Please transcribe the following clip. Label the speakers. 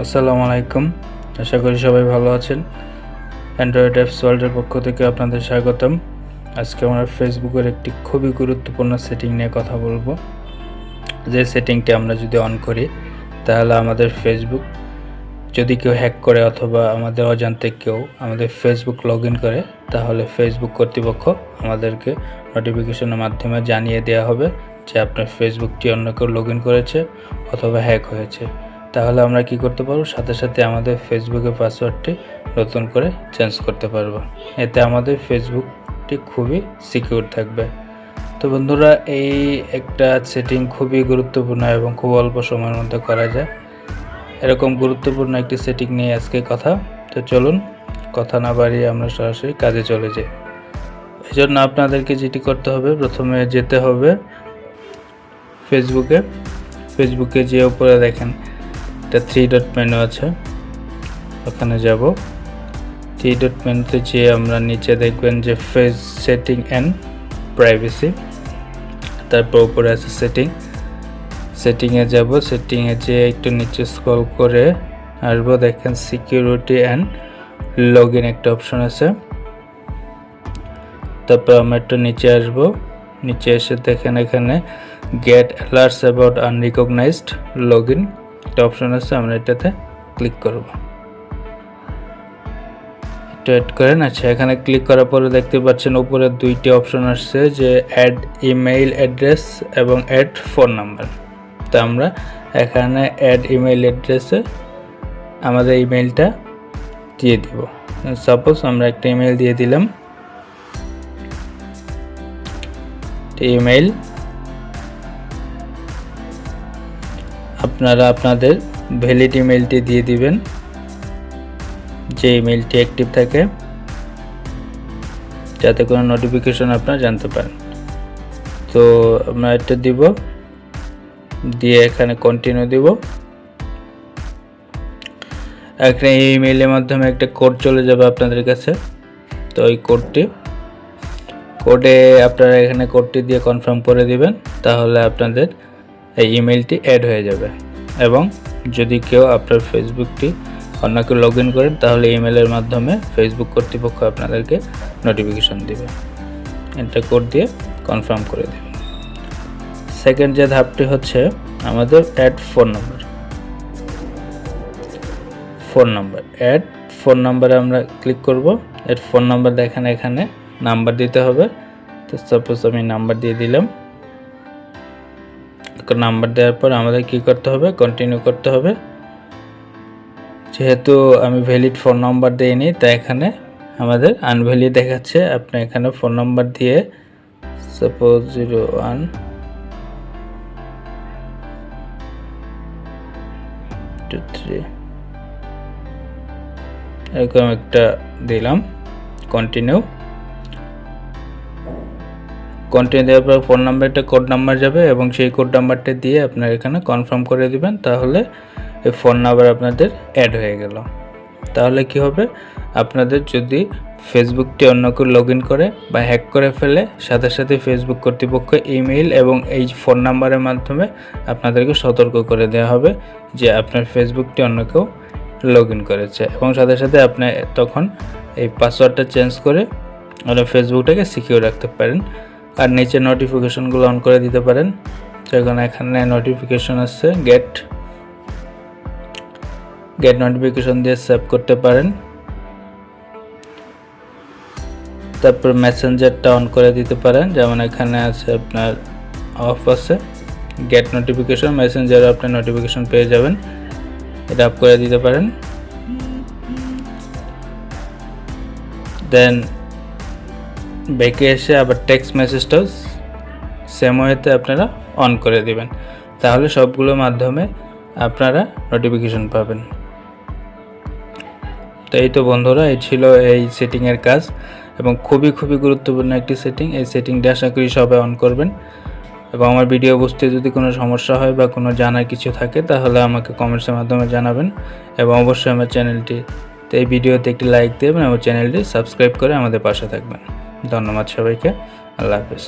Speaker 1: আসসালামু আলাইকুম। আশা করি সবাই ভালো আছেন। অ্যান্ড্রয়েড অ্যাপস ওয়ার্ল্ডের পক্ষ থেকে আপনাদের স্বাগতম। আজকে আমরা ফেসবুকের একটি খুবই গুরুত্বপূর্ণ সেটিং নিয়ে কথা বলবো। যে সেটিংটি আমরা যদি অন করি তাহলে আমাদের ফেসবুক যদি কেউ হ্যাক করে অথবা আমাদের অজান্তে কেউ আমাদের ফেসবুক লগ ইন করে, তাহলে ফেসবুক কর্তৃপক্ষ আমাদেরকে নোটিফিকেশনের মাধ্যমে জানিয়ে দেওয়া হবে যে আপনার ফেসবুকটি অন্য কেউ লগ ইন করেছে অথবা হ্যাক হয়েছে। তাহলে আমরা কি করতে পারবো, সাথে সাথে আমাদের ফেসবুকের পাসওয়ার্ডটি নতুন করে চেঞ্জ করতে পারবো। এতে আমাদের ফেসবুকটি খুবই সিকিউর থাকবে। তো বন্ধুরা, এই একটা সেটিং খুবই গুরুত্বপূর্ণ এবং খুব অল্প সময়ের মধ্যে করা যায়। এরকম গুরুত্বপূর্ণ একটি সেটিং নিয়ে আজকে কথা। তো চলুন কথা না বাড়িয়ে আমরা সরাসরি কাজে চলে যাই। এই জন্য আপনাদেরকে যেটি করতে হবে, প্রথমে যেতে হবে ফেসবুকে যে উপরে দেখেন একটা 3 ডট মেনু আছে, ওখানে যাব। 3 ডট মেনুতে যেয়ে আমরা নিচে দেখবেন যে ফেস সেটিং অ্যান্ড প্রাইভেসি, তারপর উপরে আছে সেটিংয়ে যাব। সেটিংয়ে যেয়ে একটু নিচে স্ক্রল করে আসবো, দেখেন সিকিউরিটি অ্যান্ড লগ ইন একটা অপশন আছে। তারপর আমরা একটু নিচে আসবো, নিচে এসে দেখেন এখানে get alerts about unrecognized log in একটা অপশন আছে, আমরা এটাতে ক্লিক করব। একটু অ্যাড করেন। আচ্ছা, এখানে ক্লিক করার পরে দেখতে পাচ্ছেন উপরে দুইটি অপশন আসছে, যে অ্যাড ইমেইল অ্যাড্রেস এবং অ্যাড ফোন নাম্বার। তো আমরা এখানে অ্যাড ইমেইল অ্যাড্রেসে আমাদের ইমেইলটা দিয়ে দিব। সাপোজ আমরা একটা ইমেইল দিয়ে দিলাম, ইমেইল আপনারা আপনাদের ভ্যালিড ইমেইলটি দিয়ে দিবেন, যে ইমেইলটি অ্যাক্টিভ থাকে, যাতে কোনো নোটিফিকেশন আপনারা জানতে পারেন। তো আমরা এটা দিব, দিয়ে এখানে কন্টিনিউ দিব। এখানে এই ইমেইলের মাধ্যমে একটা কোড চলে যাবে আপনাদের কাছে। তো ওই কোডে আপনারা এখানে কোডটি দিয়ে কনফার্ম করে দিবেন, তাহলে আপনাদের এই ইমেইলটি অ্যাড হয়ে যাবে। এবং যদি কেউ আপনার ফেসবুকটি অন্য কেউ লগ ইন করেন, তাহলে ইমেলের মাধ্যমে ফেসবুক কর্তৃপক্ষ আপনাদেরকে নোটিফিকেশন দিবে। এটা কোড দিয়ে কনফার্ম করে দেবেন। সেকেন্ড যে ধাপটি হচ্ছে আমাদের add phone number. Add phone নাম্বারে আমরা ক্লিক করব। অ্যাড ফোন নাম্বার দেখেন এখানে নাম্বার দিতে হবে। তো সাপোজ আমি নাম্বার দিয়ে দিলাম। নাম্বার দেওয়ার পর আমাদের কি করতে হবে, কন্টিনিউ করতে হবে। যেহেতু আমি ভ্যালিড ফোন নাম্বার দিইনি, তাই এখানে আমাদের আনভ্যালিড দেখাচ্ছে। আপনি এখানে ফোন নাম্বার দিয়ে সাপোজ 0123 এরকম একটা দিলাম। কন্টিনিউ দেওয়ার পর ফোন নাম্বারটা কোড নাম্বার যাবে এবং সেই কোড নাম্বারটা দিয়ে আপনার এখানে কনফার্ম করে দিবেন, তাহলে এই ফোন নাম্বার আপনাদের অ্যাড হয়ে গেল। তাহলে কি হবে, আপনাদের যদি ফেসবুকটি অন্য কেউ লগ ইন করে বা হ্যাক করে ফেলে, সাথে সাথে ফেসবুক কর্তৃপক্ষ ইমেইল এবং এই ফোন নাম্বারের মাধ্যমে আপনাদেরকে সতর্ক করে দেওয়া হবে যে আপনার ফেসবুকটি অন্য কেউ লগ ইন করেছে, এবং সাথে সাথে আপনি তখন এই পাসওয়ার্ডটা চেঞ্জ করে আপনার ফেসবুকটাকে সিকিউর রাখতে পারেন। আর নিচে নোটিফিকেশনগুলো অন করে দিতে পারেন। যখন এখানে নোটিফিকেশন আসছে, গেট নোটিফিকেশন দিয়ে সেভ করতে পারেন। তারপর মেসেঞ্জারটা অন করে দিতে পারেন, যেমন এখানে আছে আপনার অফ আছে গেট নোটিফিকেশন, মেসেঞ্জারে আপনি নোটিফিকেশন পেয়ে যাবেন, এটা অফ করে দিতে পারেন। দেন ব্যাকে এসে আবার টেক্সট মেসেজটাও সেম ওয়েতে আপনারা অন করে দিবেন, তাহলে সবগুলোর মাধ্যমে আপনারা নোটিফিকেশন পাবেন। তো এই তো বন্ধুরা, এই ছিল এই সেটিংয়ের কাজ, এবং খুবই গুরুত্বপূর্ণ একটি সেটিং। এই সেটিংটা আশা করি সবাই অন করবেন। এবং আমার ভিডিও বুঝতে যদি কোনো সমস্যা হয় বা কোনো জানার কিছু থাকে, তাহলে আমাকে কমেন্টসের মাধ্যমে জানাবেন। এবং অবশ্যই আমার চ্যানেলটিতে এই ভিডিওতে একটি লাইক দেবেন এবং চ্যানেলটি সাবস্ক্রাইব করে আমাদের পাশে থাকবেন। ধন্যবাদ সবাইকে। আল্লাহ হাফেজ।